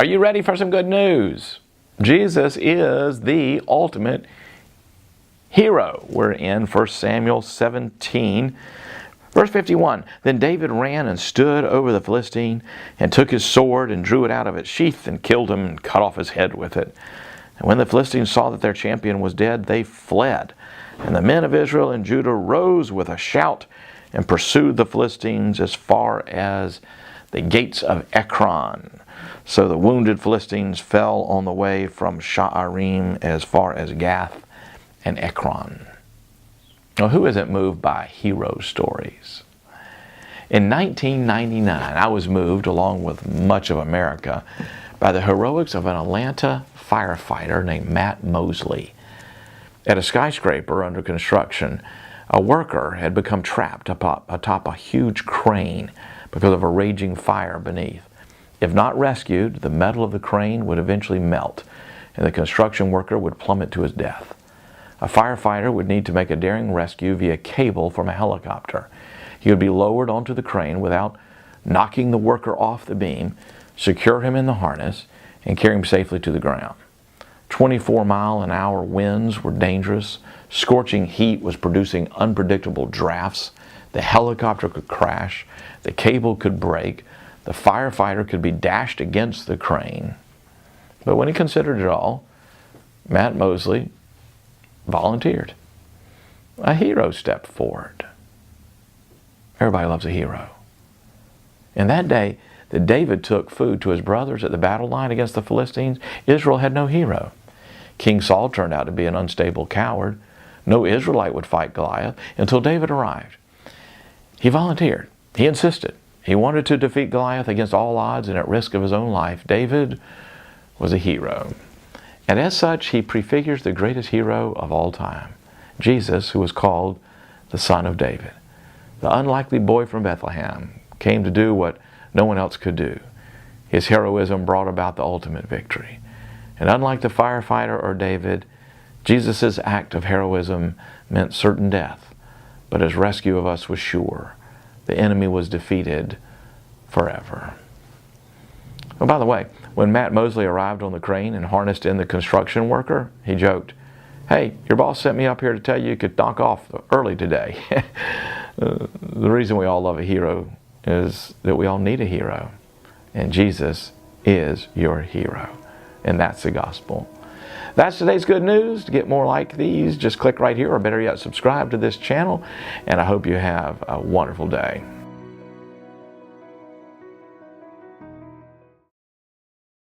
Are you ready for some good news? Jesus is the ultimate hero. We're in 1 Samuel 17, verse 51. Then David ran and stood over the Philistine and took his sword and drew it out of its sheath and killed him and cut off his head with it. And when the Philistines saw that their champion was dead, they fled. And the men of Israel and Judah rose with a shout and pursued the Philistines as far as the gates of Ekron. So the wounded Philistines fell on the way from Shaaraim as far as Gath and Ekron. Now, who isn't moved by hero stories? In 1999, I was moved, along with much of America, by the heroics of an Atlanta firefighter named Matt Mosley. At a skyscraper under construction, a worker had become trapped atop a huge crane because of a raging fire beneath. If not rescued, the metal of the crane would eventually melt, and the construction worker would plummet to his death. A firefighter would need to make a daring rescue via cable from a helicopter. He would be lowered onto the crane without knocking the worker off the beam, secure him in the harness, and carry him safely to the ground. 24-mile-an-hour winds were dangerous. Scorching heat was producing unpredictable drafts. The helicopter could crash. The cable could break. The firefighter could be dashed against the crane. But when he considered it all, Matt Mosley volunteered. A hero stepped forward. Everybody loves a hero. And that day that David took food to his brothers at the battle line against the Philistines, Israel had no hero. King Saul turned out to be an unstable coward. No Israelite would fight Goliath until David arrived. He volunteered. He insisted. He wanted to defeat Goliath against all odds and at risk of his own life. David was a hero. And as such, he prefigures the greatest hero of all time, Jesus, who was called the Son of David. The unlikely boy from Bethlehem came to do what no one else could do. His heroism brought about the ultimate victory. And unlike the firefighter or David, Jesus' act of heroism meant certain death, but his rescue of us was sure. The enemy was defeated forever. Oh, by the way, when Matt Mosley arrived on the crane and harnessed in the construction worker, he joked, "Hey, your boss sent me up here to tell you could knock off early today." The reason we all love a hero is that we all need a hero. And Jesus is your hero. And that's the gospel. That's today's good news. To get more like these, just click right here, or better yet, subscribe to this channel. And I hope you have a wonderful day.